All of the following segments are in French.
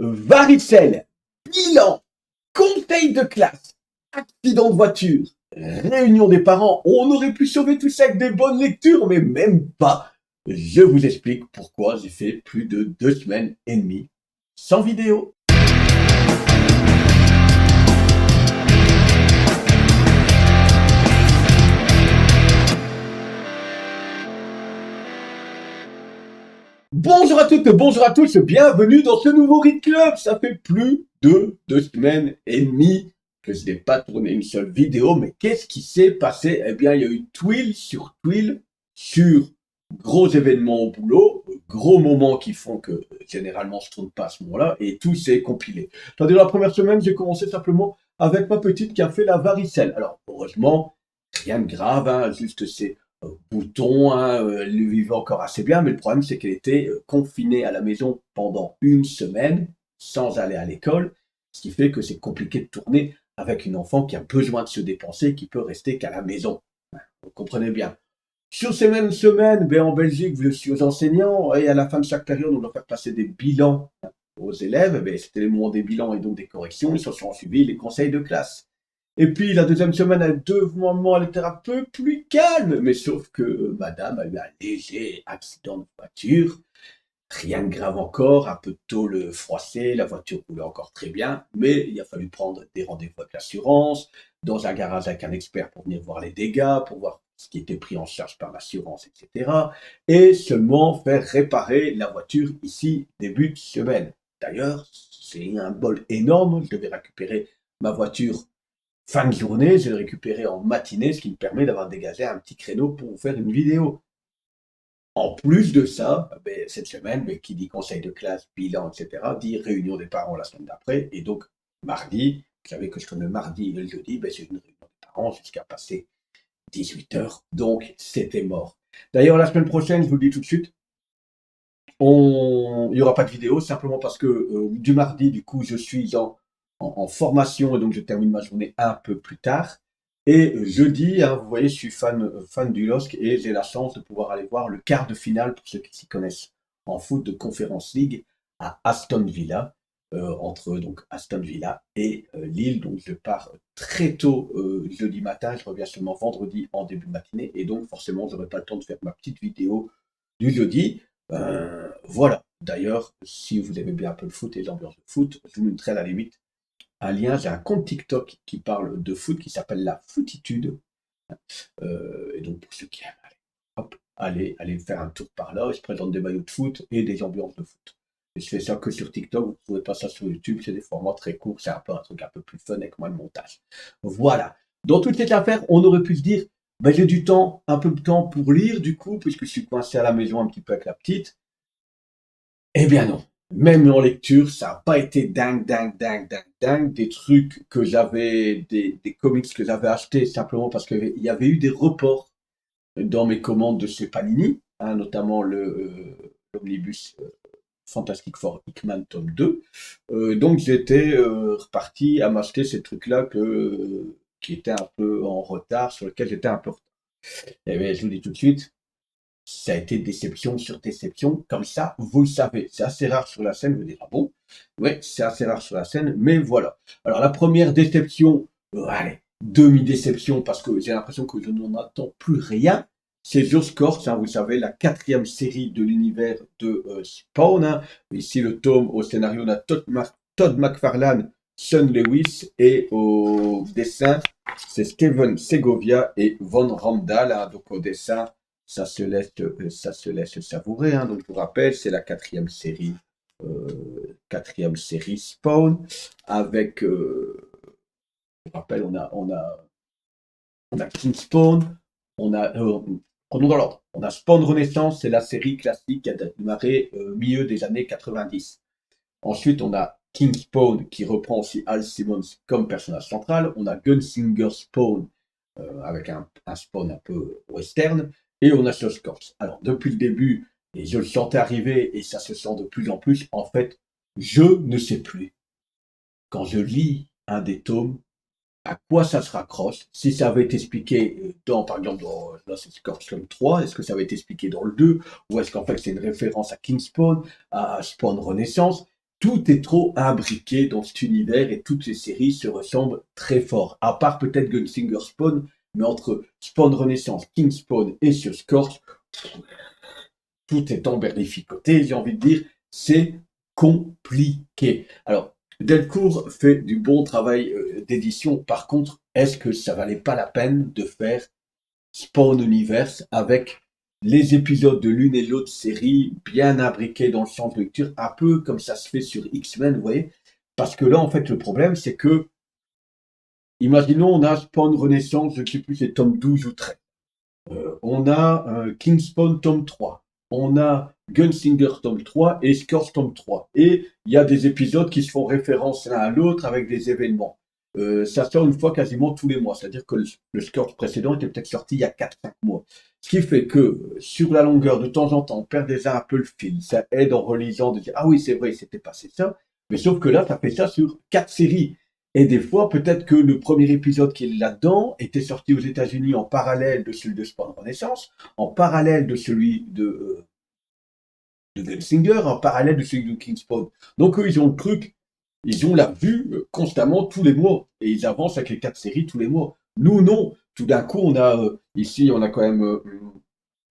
Varicelle, bilan, conseil de classe, accident de voiture, réunion des parents. On aurait pu sauver tout ça avec des bonnes lectures, mais même pas. Je vous explique pourquoi j'ai fait plus de 2 semaines et demie sans vidéo. Bonjour à toutes, bonjour à tous, bienvenue dans ce nouveau Read Club. Ça fait plus de 2 semaines et demie que je n'ai pas tourné une seule vidéo, mais qu'est-ce qui s'est passé? Eh bien, il y a eu tuile sur gros événements au boulot, gros moments qui font que généralement je tourne pas à ce moment-là, et tout s'est compilé. Tandis que la première semaine, j'ai commencé simplement avec ma petite qui a fait la varicelle. Alors, heureusement, rien de grave, hein, juste c'est Bouton, hein, elle le vivait encore assez bien, mais le problème c'est qu'elle était confinée à la maison pendant une semaine sans aller à l'école, ce qui fait que c'est compliqué de tourner avec une enfant qui a besoin de se dépenser, qui peut rester qu'à la maison. Vous comprenez bien. Sur ces mêmes semaines, ben, en Belgique, je suis aux enseignants et à la fin de chaque période, on doit faire passer des bilans aux élèves. Ben, c'était le moment des bilans et donc des corrections. Ils se sont suivis les conseils de classe. Et puis la deuxième semaine, elle était un peu plus calme, mais sauf que madame a eu un léger accident de voiture, rien de grave encore, un peu de tôle froissée, la voiture roulait encore très bien, mais il a fallu prendre des rendez-vous avec l'assurance, dans un garage avec un expert pour venir voir les dégâts, pour voir ce qui était pris en charge par l'assurance, etc. Et seulement faire réparer la voiture ici, début de semaine. D'ailleurs, c'est un bol énorme, je devais récupérer ma voiture fin de journée, je l'ai récupéré en matinée, ce qui me permet d'avoir dégagé un petit créneau pour vous faire une vidéo. En plus de ça, cette semaine, qui dit conseil de classe, bilan, etc., dit réunion des parents la semaine d'après. Et donc, mardi, vous savez que je tourne le mardi et le jeudi, c'est une réunion des parents jusqu'à passer 18 heures. Donc, c'était mort. D'ailleurs, la semaine prochaine, je vous le dis tout de suite, il n'y aura pas de vidéo, simplement parce que du mardi, du coup, je suis en formation et donc je termine ma journée un peu plus tard. Et jeudi, hein, vous voyez, je suis fan du LOSC et j'ai la chance de pouvoir aller voir le quart de finale, pour ceux qui s'y connaissent en foot, de Conference League à Aston Villa, entre donc Aston Villa et Lille. Donc je pars très tôt jeudi matin, je reviens seulement vendredi en début de matinée et donc forcément, je n'aurai pas le temps de faire ma petite vidéo du jeudi. Voilà. D'ailleurs, si vous aimez bien un peu le foot et l'ambiance de foot, je vous mettrai à la limite un lien. J'ai un compte TikTok qui parle de foot qui s'appelle La Footitude. Et donc, pour ceux qui aiment, allez faire un tour par là. Je présente des maillots de foot et des ambiances de foot. Et je fais ça que sur TikTok. Vous ne trouvez pas ça sur YouTube. C'est des formats très courts. C'est un peu un truc un peu plus fun avec moins de montage. Voilà. Dans toute cette affaire, on aurait pu se dire, j'ai du temps, un peu de temps pour lire, du coup, puisque je suis coincé à la maison un petit peu avec la petite. Eh bien non. Même en lecture, ça n'a pas été dingue. Des trucs que j'avais, des comics que j'avais achetés simplement parce qu'il y avait eu des reports dans mes commandes de chez Panini, hein, notamment l'omnibus Fantastic Four Hickman tome 2. Donc j'étais reparti à m'acheter ces trucs-là qui étaient un peu en retard, sur lesquels j'étais un peu en retard. Eh bien, je vous dis tout de suite, ça a été déception sur déception, comme ça, vous le savez. C'est assez rare sur la scène, vous direz, ah bon? Ouais, c'est assez rare sur la scène, mais voilà. Alors la première déception, allez, demi-déception, parce que j'ai l'impression que je n'en attends plus rien, c'est Joe Corse, hein, vous savez, la 4e série de l'univers de Spawn. Hein. Ici, le tome au scénario, on a Todd McFarlane, Sean Lewis, et au dessin, c'est Steven Segovia et Von Randall. Hein, donc au dessin, ça se laisse savourer. Hein. Donc, je vous rappelle, c'est la 4e série Spawn. Avec, je vous rappelle, on a King Spawn, prenons dans l'ordre. On a Spawn Renaissance, c'est la série classique qui a démarré milieu des années 90. Ensuite, on a King Spawn qui reprend aussi Al Simmons comme personnage central. On a Gunslinger Spawn avec un Spawn un peu western. Et on a Josh Corse. Alors, depuis le début, et je le sentais arriver, et ça se sent de plus en plus, en fait, je ne sais plus, quand je lis un des tomes, à quoi ça se raccroche, si ça avait été expliqué par exemple, là c'est Scorpion 3, est-ce que ça avait été expliqué dans le 2, ou est-ce qu'en fait c'est une référence à King Spawn, à Spawn Renaissance, tout est trop imbriqué dans cet univers et toutes les séries se ressemblent très fort. À part peut-être Gunslinger Spawn, mais entre Spawn Renaissance, King Spawn et sur Scorch, tout est emberlificoté, j'ai envie de dire, c'est compliqué. Alors, Delcourt fait du bon travail d'édition. Par contre, est-ce que ça valait pas la peine de faire Spawn Universe avec les épisodes de l'une et l'autre série bien imbriqués dans le champ de lecture, un peu comme ça se fait sur X-Men, vous voyez? Parce que là, en fait, le problème, c'est que, imaginons, on a Spawn Renaissance, je ne sais plus, c'est tome 12 ou 13. On a King Spawn tome 3. On a Gunslinger tome 3 et Scourge tome 3. Et il y a des épisodes qui se font référence l'un à l'autre avec des événements. Ça sort une fois quasiment tous les mois. C'est-à-dire que le Scourge précédent était peut-être sorti il y a 4-5 mois. Ce qui fait que sur la longueur, de temps en temps, on perd déjà un peu le fil. Ça aide en relisant de dire ah oui, c'est vrai, il s'était passé ça. Mais sauf que là, ça fait ça sur 4 séries. Et des fois, peut-être que le premier épisode qui est là-dedans était sorti aux États-Unis en parallèle de celui de Spawn Renaissance, en parallèle de celui de Gunslinger, en parallèle de celui de King Spawn. Donc eux, ils ont le truc, ils ont la vue constamment tous les mois. Et ils avancent avec les 4 séries tous les mois. Nous, non. Tout d'un coup, on a ici, on a quand même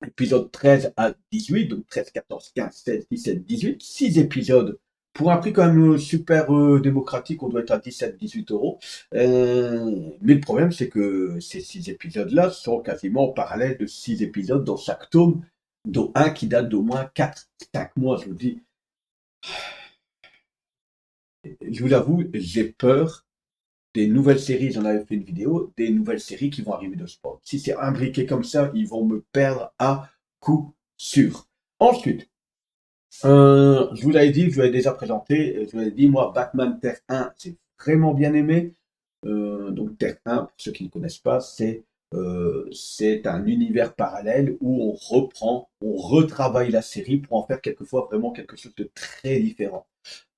épisode 13 à 18, donc 13, 14, 15, 16, 17, 18, 6 épisodes. Pour un prix quand même super démocratique, on doit être à 17-18 euros. Mais le problème, c'est que ces 6 épisodes-là sont quasiment en parallèle de 6 épisodes dans chaque tome, dont un qui date d'au moins 4-5 mois. Je vous dis, je vous avoue, j'ai peur des nouvelles séries, j'en avais fait une vidéo, des nouvelles séries qui vont arriver de sport. Si c'est imbriqué comme ça, ils vont me perdre à coup sûr. Ensuite, je vous l'avais dit, je vous l'avais déjà présenté, je vous l'avais dit, moi, Batman Terre 1, j'ai vraiment bien aimé. Donc Terre 1, pour ceux qui ne connaissent pas, c'est un univers parallèle où on reprend, on retravaille la série pour en faire quelquefois vraiment quelque chose de très différent.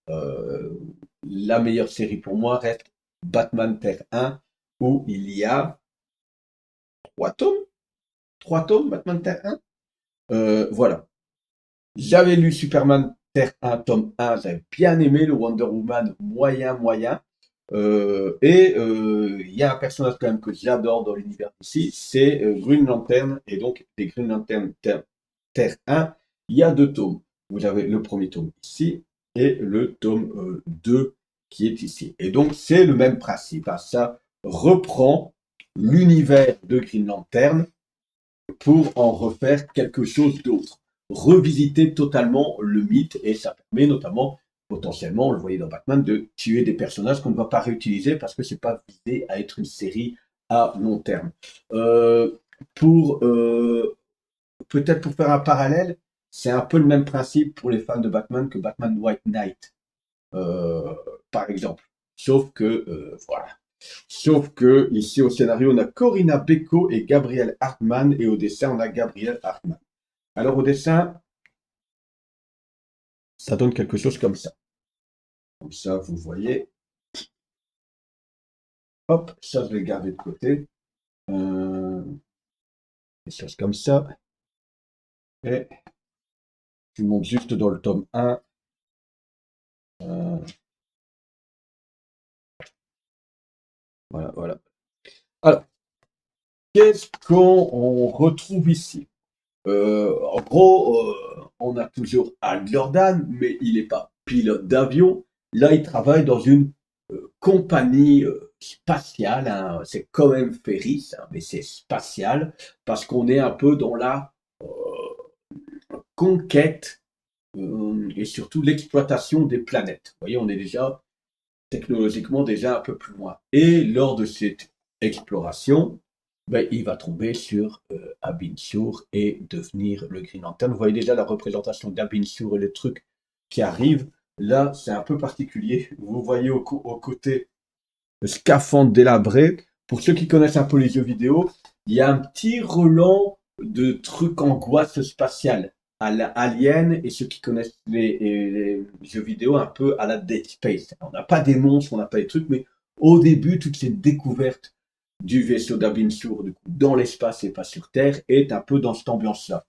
Euh, la meilleure série pour moi reste Batman Terre 1, où il y a 3 tomes, 3 tomes, Batman Terre 1. Voilà. J'avais lu Superman Terre 1, tome 1, j'avais bien aimé le Wonder Woman moyen, moyen. Il y a un personnage quand même que j'adore dans l'univers ici, c'est Green Lantern. Et donc, les Green Lantern Terre 1, il y a 2 tomes. Vous avez le premier tome ici et le tome 2 qui est ici. Et donc, c'est le même principe, hein. Ça reprend l'univers de Green Lantern pour en refaire quelque chose d'autre. Revisiter totalement le mythe, et ça permet notamment, potentiellement, on le voyait dans Batman, de tuer des personnages qu'on ne va pas réutiliser parce que c'est pas visé à être une série à long terme. Euh, pour Peut-être pour faire un parallèle, c'est un peu le même principe pour les fans de Batman que Batman White Knight, euh, par exemple. Sauf que, voilà. Sauf que, ici au scénario, on a Corinna Bechko et Gabriel Hartmann, et au dessin, on a Gabriel Hartmann. Alors, au dessin, ça donne quelque chose comme ça. Comme ça, vous voyez. Hop, ça, je vais garder de côté. Des choses comme ça. Et je monte juste dans le tome 1. Voilà, voilà. Alors, qu'est-ce qu'on retrouve ici? En gros, on a toujours Hal Jordan, mais il n'est pas pilote d'avion. Là, il travaille dans une compagnie spatiale, hein. C'est quand même Ferris, hein, mais c'est spatial, parce qu'on est un peu dans la conquête et surtout l'exploitation des planètes. Vous voyez, on est déjà technologiquement déjà un peu plus loin. Et lors de cette exploration, ben, il va tomber sur Abin Sur et devenir le Green Lantern. Vous voyez déjà la représentation d'Abin Sur et le truc qui arrive. Là, c'est un peu particulier. Vous voyez au côté le scaphandre délabré. Pour ceux qui connaissent un peu les jeux vidéo, il y a un petit relent de trucs angoisse spatiale à la Alien, et ceux qui connaissent les jeux vidéo un peu à la Dead Space. On n'a pas des monstres, on n'a pas des trucs, mais au début, toute cette découverte du vaisseau d'Abin Sur dans l'espace et pas sur Terre est un peu dans cette ambiance-là.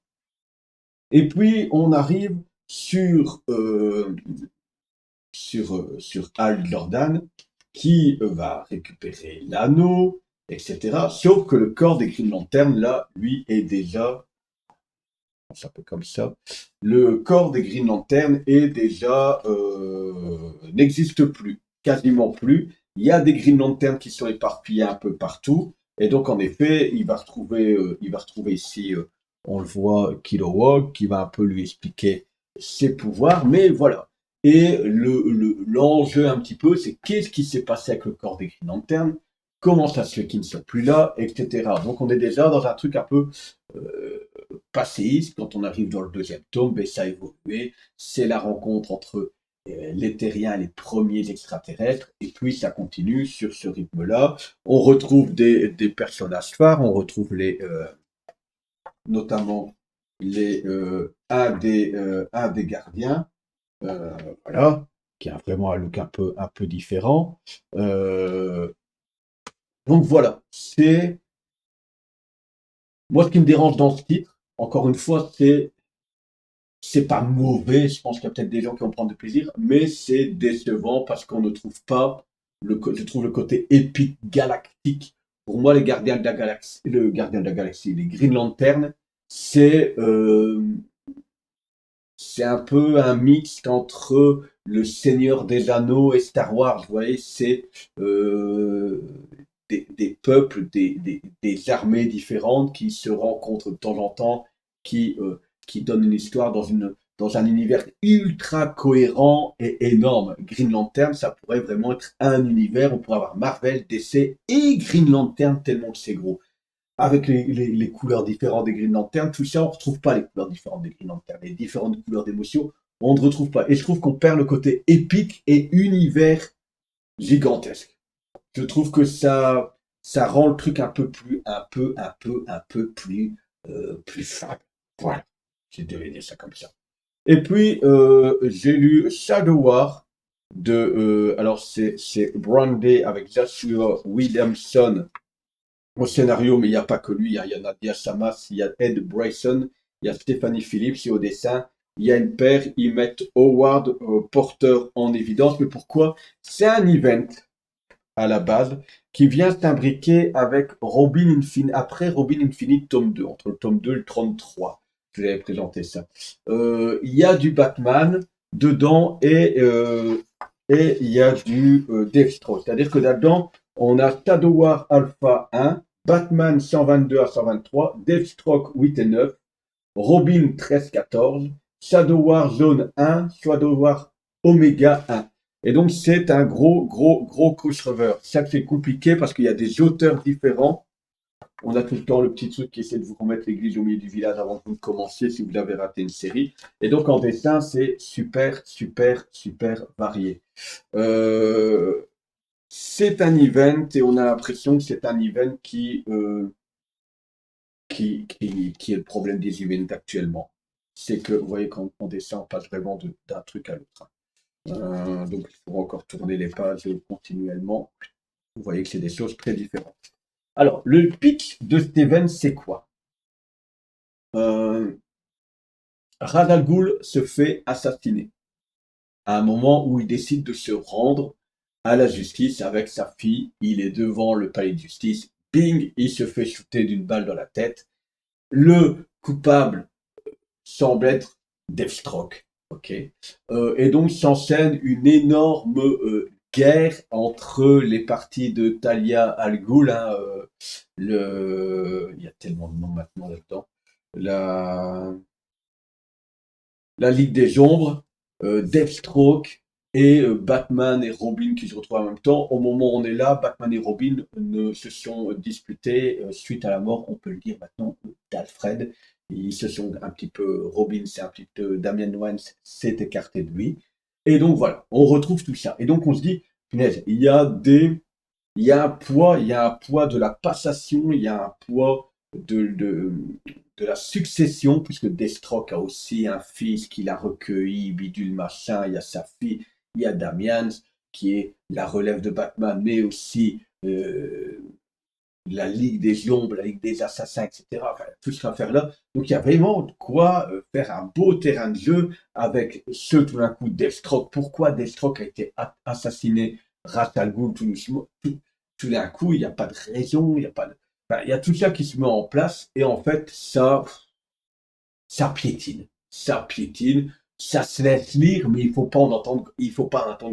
Et puis, on arrive sur sur Hal Jordan, qui va récupérer l'anneau, etc. Sauf que le corps des Green Lantern, là, lui, est déjà, c'est un peu comme ça, le corps des Green Lantern est déjà, n'existe plus, quasiment plus. Il y a des Green Lantern qui sont éparpillés un peu partout, et donc en effet, il va retrouver ici, on le voit, Kilowog, qui va un peu lui expliquer ses pouvoirs, mais voilà. Et l'enjeu un petit peu, c'est qu'est-ce qui s'est passé avec le corps des Green Lantern, comment ça se fait qu'ils ne sont plus là, etc. Donc on est déjà dans un truc un peu euh, passéiste. Quand on arrive dans le deuxième tome, ben, ça a évolué. C'est la rencontre entre les terriens et les premiers extraterrestres, et puis ça continue sur ce rythme-là. On retrouve des personnages phares, on retrouve notamment un des gardiens, euh, voilà, qui a vraiment un look un peu différent. Euh, donc voilà, moi ce qui me dérange dans ce titre, encore une fois, c'est pas mauvais, je pense qu'il y a peut-être des gens qui vont prendre du plaisir, mais c'est décevant parce qu'on ne trouve pas je trouve le côté épique galactique. Pour moi, les gardiens de la galaxie, le gardien de la galaxie, les Green Lantern, c'est euh, c'est un peu un mix entre le Seigneur des Anneaux et Star Wars. Vous voyez, c'est euh, des peuples, des armées différentes qui se rencontrent de temps en temps, qui donnent une histoire dans un univers ultra cohérent et énorme. Green Lantern, ça pourrait vraiment être un univers. On pourrait avoir Marvel, DC et Green Lantern tellement que c'est gros avec les couleurs différentes des Green Lantern, tout ça, on ne retrouve pas les couleurs différentes des Green Lantern, les différentes couleurs d'émotion, on ne retrouve pas. Et je trouve qu'on perd le côté épique et univers gigantesque. Je trouve que ça rend le truc un peu plus fade. Voilà, je devais dire ça comme ça. Et puis, j'ai lu Shadow War alors c'est Brandy avec Joshua Williamson au scénario, mais il n'y a pas que lui. Il y a Nadia Samas, il y a Ed Bryson, il y a Stephanie Phillips et au dessin, il y a une paire. Ils mettent Howard Porter en évidence. Mais pourquoi? C'est un event à la base qui vient s'imbriquer avec Robin Infinite, après Robin Infinite tome 2, entre le tome 2 et le 33. Je vous avais présenté ça. Il y a du Batman dedans et il y a du Deathstroke. C'est-à-dire que là-dedans, on a Shadow War Alpha 1, Batman 122 à 123, Deathstroke 8 et 9, Robin 13-14, Shadow War Zone 1, Shadow War Omega 1. Et donc, c'est un gros crossover. Ça c'est compliqué parce qu'il y a des auteurs différents. On a tout le temps le petit truc qui essaie de vous remettre l'église au milieu du village avant que vous ne commenciez si vous avez raté une série. Et donc, en dessin, c'est super varié. Euh, c'est un event et on a l'impression que c'est un event qui est le problème des events actuellement. C'est que, vous voyez, quand on dessin, on passe vraiment d'un truc à l'autre. Donc, il faut encore tourner les pages continuellement. Vous voyez que c'est des choses très différentes. Alors, le pitch de Steven, c'est quoi? euh, Ra's al Ghul se fait assassiner à un moment où il décide de se rendre à la justice avec sa fille. Il est devant le palais de justice. Bing, il se fait shooter d'une balle dans la tête. Le coupable semble être Deathstroke. Ok. Et donc s'enchaîne une énorme guerre entre les parties de Talia al Ghul. Hein, il y a tellement de noms maintenant là-dedans. La, la Ligue des Ombres, Deathstroke et Batman et Robin qui se retrouvent en même temps. Au moment où on est là, Batman et Robin ne se sont disputés suite à la mort, on peut le dire maintenant, d'Alfred. Ils se sont un petit peu, Robin, c'est un petit peu, Damian Wayne s'est écarté de lui. Et donc voilà, on retrouve tout ça. Et donc on se dit, punaise, il y a un poids de la passation, il y a un poids de la succession, puisque Deathstroke a aussi un fils qu'il a recueilli, bidule machin, il y a sa fille, il y a Damian, qui est la relève de Batman, mais aussi la Ligue des Ombres, la Ligue des Assassins, etc. Enfin, toute cette affaire-là. Donc il y a vraiment de quoi faire un beau terrain de jeu avec ce tout d'un coup Deathstroke. Pourquoi Deathstroke a été assassiné, Ra's al Ghul, tout d'un coup, il n'y a pas de raison, il n'y a pas de... Enfin, il y a tout ça qui se met en place et en fait, ça piétine, ça se laisse lire, mais il faut pas en entendre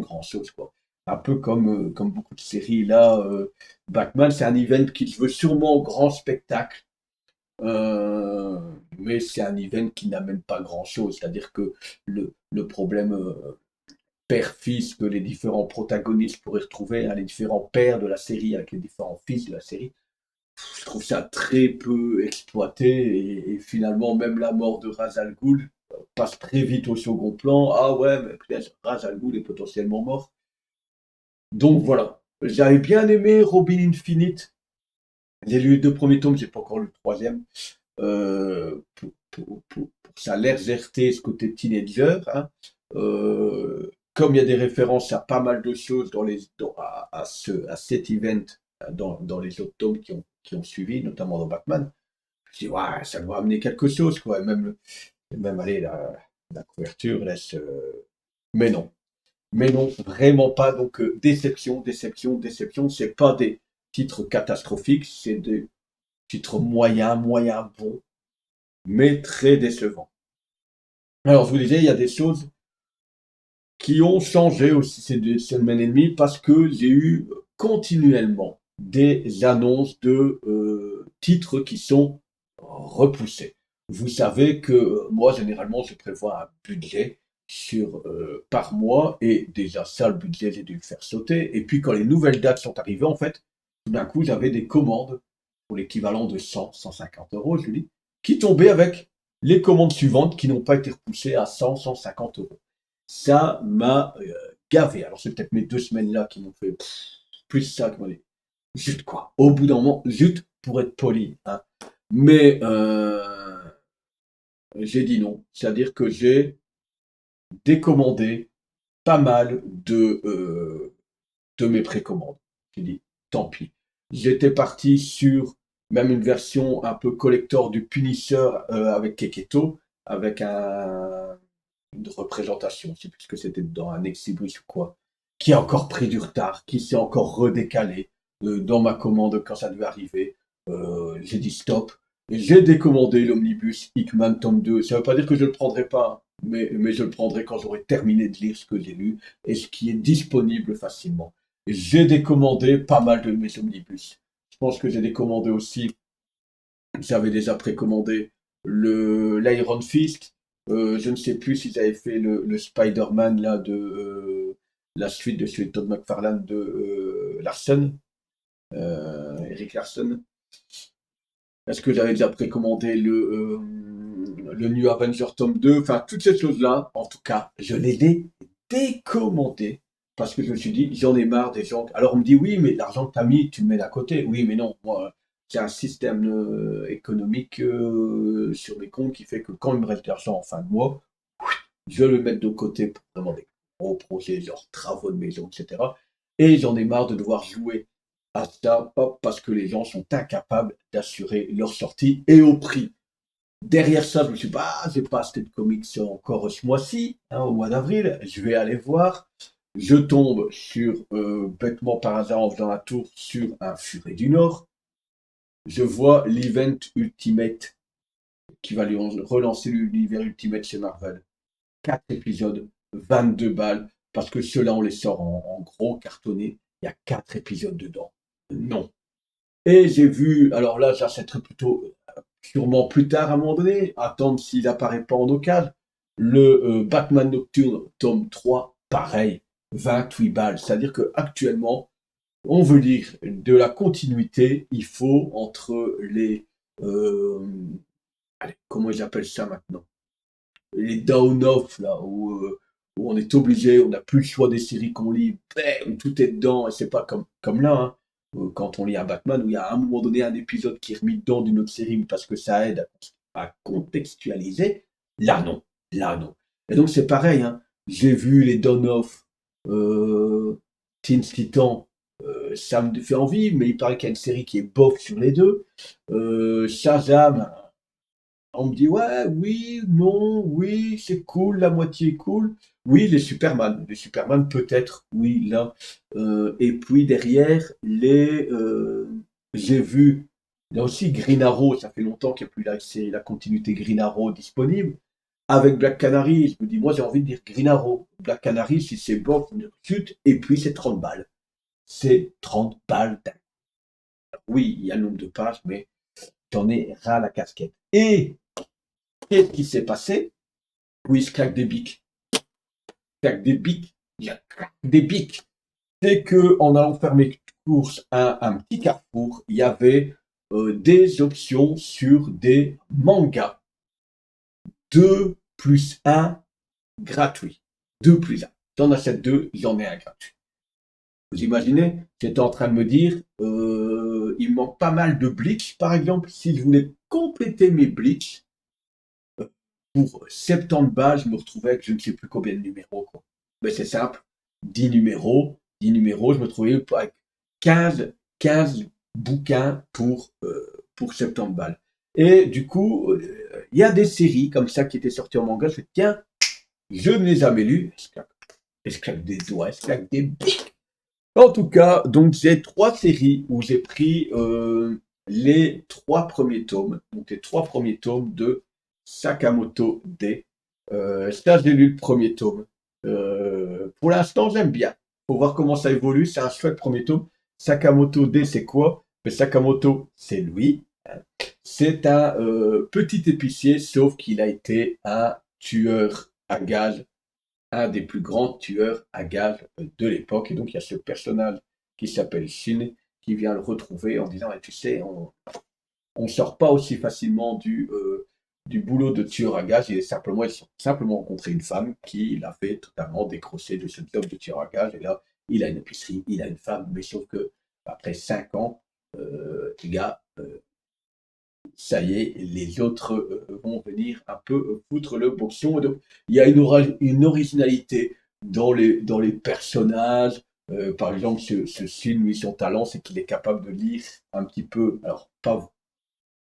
grand chose, quoi. Un peu comme beaucoup de séries là, Batman, c'est un event qui se veut sûrement grand spectacle, euh, mais c'est un event qui n'amène pas grand chose. C'est-à-dire que le problème père-fils que les différents protagonistes pourraient retrouver, hein, les différents pères de la série avec les différents fils de la série, je trouve ça très peu exploité et finalement même la mort de Ra's al Ghul passe très vite au second plan. Ah ouais, mais peut-être Ra's al Ghul est potentiellement mort. Donc voilà, j'avais bien aimé Robin Infinite. J'ai lu les deux premiers tomes, j'ai pas encore lu le troisième. Pour sa légèreté, ce côté teenager, hein. Comme il y a des références à pas mal de choses à cet event dans les autres tomes qui ont suivi, notamment dans Batman, je dis, ouais, ça doit amener quelque chose, quoi. Même allez, la couverture laisse. Mais non. Mais non, vraiment pas. Donc, déception, déception, déception. C'est pas des titres catastrophiques, c'est des titres moyens, moyens bons, mais très décevants. Alors, je vous disais, il y a des choses qui ont changé aussi ces 2 semaines et demie parce que j'ai eu continuellement des annonces de titres qui sont repoussés. Vous savez que moi, généralement, je prévois un budget par mois et déjà ça, le budget, j'ai dû le faire sauter. Et puis quand les nouvelles dates sont arrivées, en fait, tout d'un coup, j'avais des commandes pour l'équivalent de 100, 150 euros, je dis, qui tombaient avec les commandes suivantes qui n'ont pas été repoussées à 100, 150 euros. Ça m'a gavé. Alors c'est peut-être mes 2 semaines là qui m'ont fait plus ça que moi. Zut quoi. Au bout d'un moment, zut pour être poli, hein. Mais j'ai dit non. C'est-à-dire que j'ai décommandé pas mal de mes précommandes. J'ai dit tant pis. J'étais parti sur même une version un peu collector du Punisher avec Keketo, avec une représentation, je ne sais plus ce que c'était dedans, un exhibris ou quoi, qui a encore pris du retard, qui s'est encore redécalé dans ma commande quand ça devait arriver. J'ai dit stop. J'ai décommandé l'omnibus Hickman tome 2. Ça ne veut pas dire que je ne le prendrai pas, mais je le prendrai quand j'aurai terminé de lire ce que j'ai lu et ce qui est disponible facilement. J'ai décommandé pas mal de mes omnibus. Je pense que j'ai décommandé aussi, j'avais déjà précommandé l'Iron Fist. Je ne sais plus s'ils avaient fait le Spider-Man là de la suite de celui de Todd McFarlane de Larson, Eric Larson. Est-ce que j'avais déjà précommandé le New Avenger tome 2? Enfin, toutes ces choses-là, en tout cas, je les ai décommandées parce que je me suis dit, j'en ai marre des gens. Alors on me dit, oui, mais l'argent que tu as mis, tu le mets d'à côté. Oui, mais non, moi, j'ai un système économique sur mes comptes qui fait que quand il me reste de l'argent en fin de mois, je le mets de côté pour vraiment des gros projets, genre travaux de maison, etc. Et j'en ai marre de devoir jouer à ça, parce que les gens sont incapables d'assurer leur sortie et au prix. Derrière ça, je me suis dit, bah, j'ai pas acheté de comics encore ce mois-ci, hein, au mois d'avril, je vais aller voir. Je tombe bêtement par hasard en faisant un tour, sur un Furet du Nord. Je vois l'event Ultimate qui va lui relancer l'univers Ultimate chez Marvel. 4 épisodes, 22 balles, parce que ceux-là, on les sort en gros cartonné. Il y a 4 épisodes dedans. Non. Et j'ai vu, alors là, j'achèterai plutôt sûrement plus tard à un moment donné, attendre s'il apparaît pas en occasion. Le Batman Nocturne, tome 3, pareil, 28 balles. C'est-à-dire que actuellement, on veut dire de la continuité, il faut entre les... euh, allez, comment ils appellent ça maintenant? Les down-off, là, où on est obligé, on n'a plus le choix des séries qu'on lit, où tout est dedans, et c'est pas comme là, hein, quand on lit un Batman, où il y a à un moment donné un épisode qui est remis dedans d'une autre série parce que ça aide à contextualiser. Là, non. Là, non. Et donc, c'est pareil, hein. J'ai vu les down-off, Teen Titan, ça me fait envie, mais il paraît qu'il y a une série qui est bof sur les deux. Shazam, on me dit ouais, oui, non, oui, c'est cool, la moitié est cool. Oui, les Superman peut-être, oui, là. Et puis derrière, j'ai vu, là aussi Green Arrow, ça fait longtemps qu'il n'y a plus la continuité Green Arrow disponible. Avec Black Canary, je me dis, moi j'ai envie de dire Green Arrow. Black Canary, si c'est bon, chute, et puis c'est 30 balles. C'est 30 balles. Oui, il y a le nombre de pages, mais j'en ai ras la casquette. Et qu'est-ce qui s'est passé? Oui, je claque des bics. Je claque des bics. Je claque des bics. C'est que en allant faire mes courses à un petit carrefour, il y avait des options sur des mangas. 2 plus un gratuit. 2 plus un. J'en achète 2, j'en ai un gratuit. Vous imaginez? J'étais en train de me dire, il me manque pas mal de Bleach, par exemple. Si je voulais compléter mes Bleach, pour 70 balles, je me retrouvais avec je ne sais plus combien de numéros, quoi. Mais c'est simple, 10 numéros, je me trouvais avec 15 bouquins pour 70 balles. Et du coup, il y a des séries comme ça qui étaient sorties en manga. Je fais, tiens, je ne les ai jamais lues. Je claque des doigts, je claque des bics. En tout cas, donc j'ai 3 séries où j'ai pris les 3 premiers tomes. Donc les 3 premiers tomes de Sakamoto D. Ça, j'ai lu le premier tome. Pour l'instant, j'aime bien. Faut voir comment ça évolue. C'est un chouette premier tome. Sakamoto D, c'est quoi? Mais Sakamoto, c'est lui. C'est un petit épicier, sauf qu'il a été un tueur à gages, un des plus grands tueurs à gages de l'époque. Et donc, il y a ce personnage qui s'appelle Shin qui vient le retrouver en disant, tu sais, on ne sort pas aussi facilement du boulot de tueur à gages. Ils ont simplement rencontré une femme qui l'a fait totalement décrocher de ce job de tueur à gages. Et là, il a une épicerie, il a une femme, mais sauf que après 5 ans, les gars, ça y est, les autres vont venir un peu foutre le boxon. Donc, il y a une originalité dans les personnages. Par exemple, ce film, lui, son talent, c'est qu'il est capable de lire un petit peu, alors pas,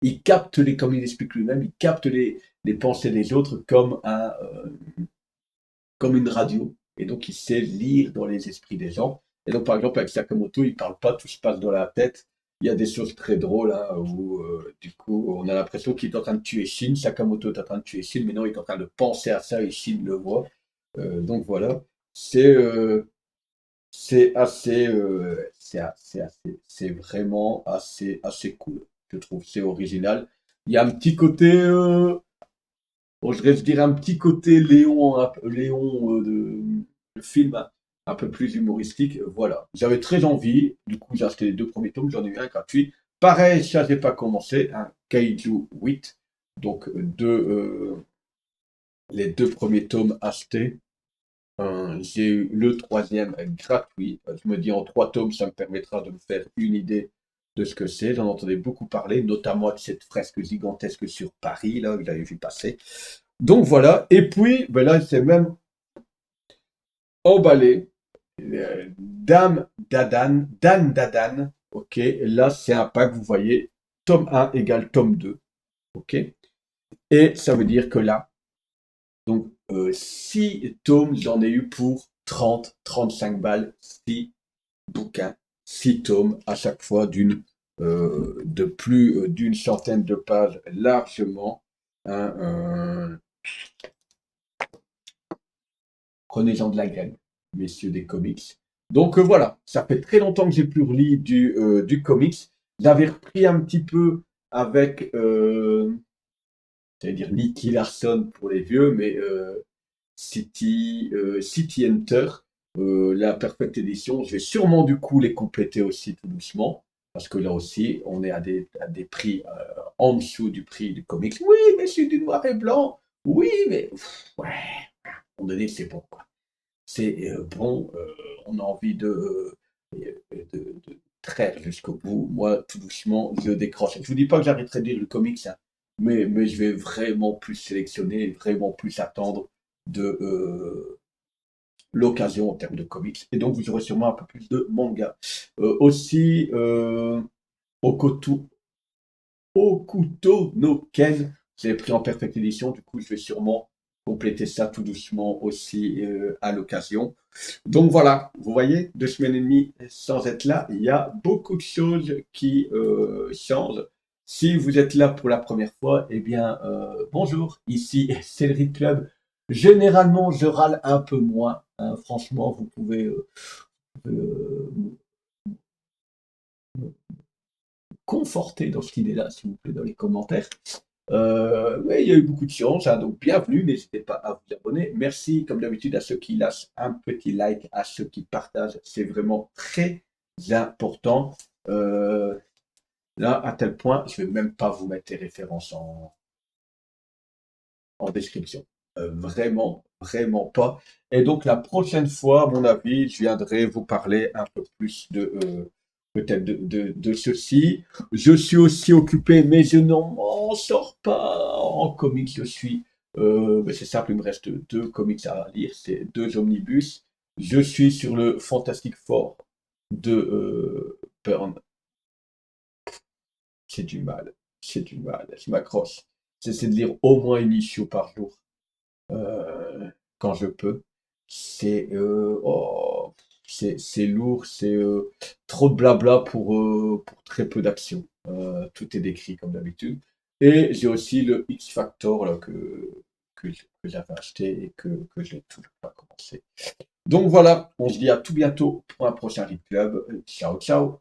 il capte comme il explique lui-même, il capte les pensées des autres comme une radio. Et donc, il sait lire dans les esprits des gens. Et donc, par exemple, avec Sakamoto, il parle pas, tout se passe dans la tête. Il y a des choses très drôles hein, où, du coup, on a l'impression qu'il est en train de tuer Shin. Sakamoto est en train de tuer Shin, mais non, il est en train de penser à ça et Shin le voit. Donc voilà, c'est c'est vraiment assez cool, je trouve. C'est original. Il y a un petit côté, bon, je reste dire un petit côté Léon de film un peu plus humoristique. Voilà. J'avais très envie. Du coup, j'ai acheté les 2 premiers tomes. J'en ai eu un gratuit. Pareil, ça, j'ai pas commencé. Un Kaiju 8. Donc, les 2 premiers tomes achetés. J'ai eu le troisième gratuit. Je me dis en 3 tomes, ça me permettra de me faire une idée de ce que c'est. J'en entendais beaucoup parler, notamment de cette fresque gigantesque sur Paris, là, que j'avais vu passer. Donc voilà. Et puis, ben là, c'est même emballé. Dan Dadan. Ok. Là, c'est un pack, vous voyez, tome 1 égale tome 2. Ok. Et ça veut dire que là, donc, 6 tomes, j'en ai eu pour 35 balles. 6 bouquins, 6 tomes, à chaque fois de plus d'une centaine de pages largement. Hein, prenez-en de la graine, messieurs des comics. Donc voilà, ça fait très longtemps que j'ai plus relu du comics. J'avais repris un petit peu avec, j'allais dire Nicky Larson pour les vieux, mais City Hunter, la Perfect Edition. Je vais sûrement du coup les compléter aussi tout doucement, parce que là aussi, on est à des prix en dessous du prix du comics. Oui, mais c'est du noir et blanc. Oui, mais ouais, à un moment donné, c'est bon, quoi. C'est bon, on a envie de traire jusqu'au bout. Moi, tout doucement, je décroche. Je vous dis pas que j'arrêterai de lire le comics, hein, mais je vais vraiment plus sélectionner, vraiment plus attendre de, l'occasion en termes de comics. Et donc, vous aurez sûrement un peu plus de manga. Aussi, Okoto, Okuto no Ken, j'ai pris en perfecte édition. Du coup, je vais sûrement compléter ça tout doucement aussi à l'occasion. Donc voilà, vous voyez, 2 semaines et demie sans être là, il y a beaucoup de choses qui changent. Si vous êtes là pour la première fois, eh bien, bonjour, ici c'est le Read Club. Généralement, je râle un peu moins, hein. Franchement, vous pouvez euh, me conforter dans cette idée-là, s'il vous plaît, dans les commentaires. Oui, il y a eu beaucoup de changes, hein, donc bienvenue, n'hésitez pas à vous abonner. Merci, comme d'habitude, à ceux qui lâchent un petit like, à ceux qui partagent, c'est vraiment très important. Euh, Là, à tel point, je ne vais même pas vous mettre les références en description. Vraiment, vraiment pas. Et donc, la prochaine fois, à mon avis, je viendrai vous parler un peu plus de peut-être de ceci. Je suis aussi occupé, mais je n'en sors pas en comics. Je suis, mais c'est simple, il me reste 2 comics à lire, c'est 2 omnibus. Je suis sur le Fantastic Four de Byrne. C'est du mal, c'est du mal. Je m'accroche. J'essaie de lire au moins une issue par jour quand je peux. C'est c'est lourd, c'est trop de blabla pour très peu d'action. Tout est décrit comme d'habitude. Et j'ai aussi le X Factor là, que j'avais acheté et que je n'ai toujours pas commencé. Donc voilà, on se dit à tout bientôt pour un prochain Read Club. Ciao, ciao.